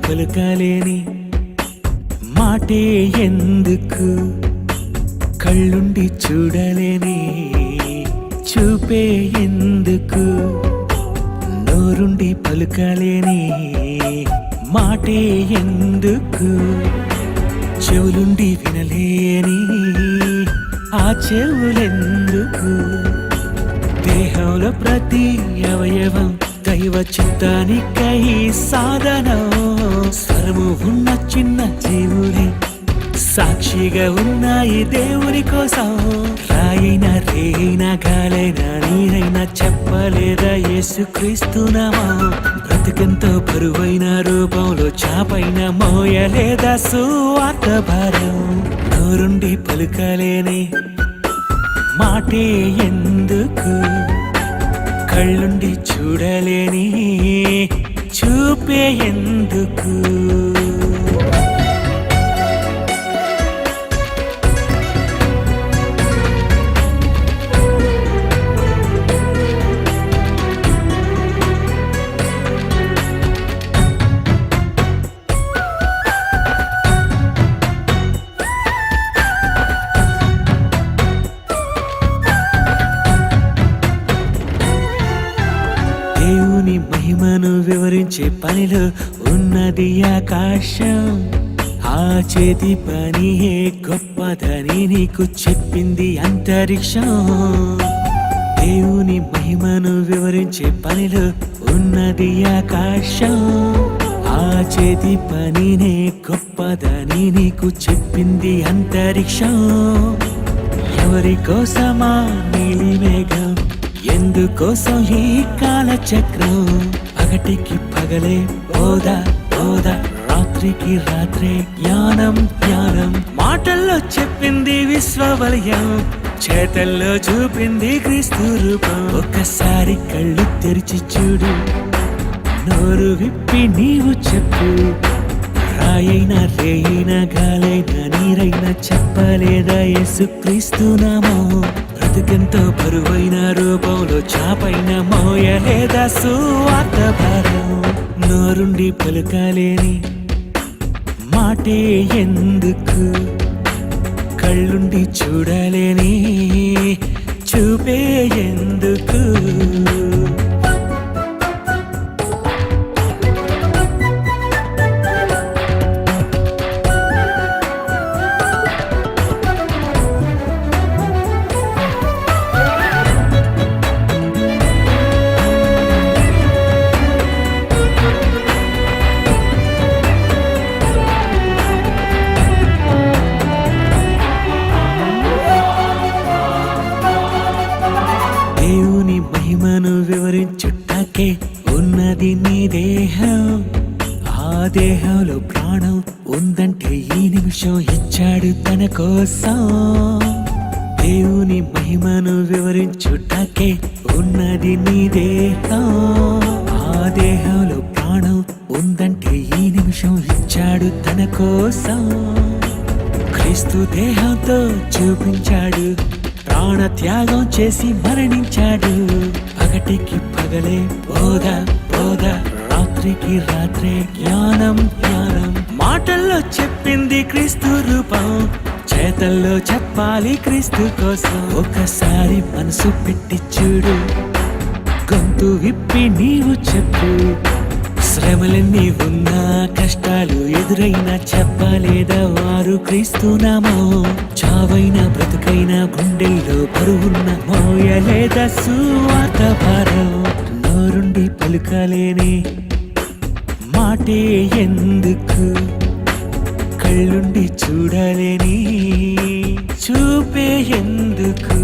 పలకాలేని మాటే ఎందుకు, కళ్ళుండి చూడలేని చూపే ఎందుకు, నోరుండి పలుకాలేని మాటే ఎందుకు, చెవులుండి వినలేని ఆ చెవులెందుకు, దేహంలో ప్రతి అవయవం దైవ చిత్తానికై సాధనం, స్వరము ఉన్న చిన్న జీవులే సాక్షిగా ఉన్నాయి దేవుని కోసం. రాయినా రేయినా గాలైనా నీరైనా చెప్పలేదా యేసుక్రీస్తు నామం, బ్రతుకెంతో బరువైన రూపంలో చాపైన మోయలేదా సువార్త భారం, నోరుండి పలుకలేని మాటే ఎందుకు, కళ్ళుండి చూడలేని చూపే ఎందుకు. దేవుని మహిమను వివరించే పనిలో ఉన్నది ఆకాశం, ఆ చేతి పని గొప్పదని నీకు చెప్పింది అంతరిక్షం. దేవుని మహిమను వివరించే పనిలో ఉన్నది ఆకాశం, ఆ చేతి పనినే గొప్పదని నీకు చెప్పింది అంతరిక్షం. ఎవరి కోసమా నీలి మేఘం, ఎందుకోసం ఈ కాల చక్రం, పగటికి పగలే బోధ బోధ, రాత్రికి రాత్రే జ్ఞానం జ్ఞానం, మాటల్లో చెప్పింది విశ్వవలయం, చేతల్లో చూపింది క్రీస్తు రూపం. ఒక్కసారి కళ్ళు తెరిచి చూడు, నోరు విప్పి నీవు చెప్పు, రాయైనా రేయినా గాలైనా నీరైనా చెప్పలేదా యేసుక్రీస్తు నామం, బ్రతుకెంతో బరువైన రూపంలో చాపైన మోయలేదా సువార్త భారం, నోరుండి పలుకాలేని మాటే ఎందుకు, కళ్ళుండి చూడలేని చూపే ఎందుకు. దేవుని మహిమను వివరించుటకే ఉన్నది నీ దేహం, ఆ దేహంలో ప్రాణం ఉందంటే ఈ నిమిషం ఇచ్చాడు తన కోసం. దేవుని మహిమను వివరించుటకే ఉన్నది నీ దేహం, ఆ దేహంలో ప్రాణం ఉందంటే ఈ నిమిషం ఇచ్చాడు తన కోసం. క్రీస్తు దేహంతో చూపించాడు, ప్రాణ త్యాగం చేసి మరణించాడు, పగటికి పగలే బోధ బోధ, రాత్రికి రాత్రే జ్ఞానం జ్ఞానం, మాటల్లో చెప్పింది క్రీస్తు రూపం, చేతల్లో చెప్పాలి క్రీస్తు కోసం. ఒకసారి మనసు పెట్టి చూడు, గొంతు విప్పి నీవు చెప్పు, శ్రమలన్నీ ఉన్నా కష్టాలు ఎదురైనా చెప్పలేదా వారు క్రీస్తు నామం, చావైనా బ్రతుకైనా గుండెల్లో బరువున్న మోయలేదా సువార్త భారం, నోరుండి పలుకలేని మాటే ఎందుకు, కళ్ళుండి చూడలేని చూపే ఎందుకు.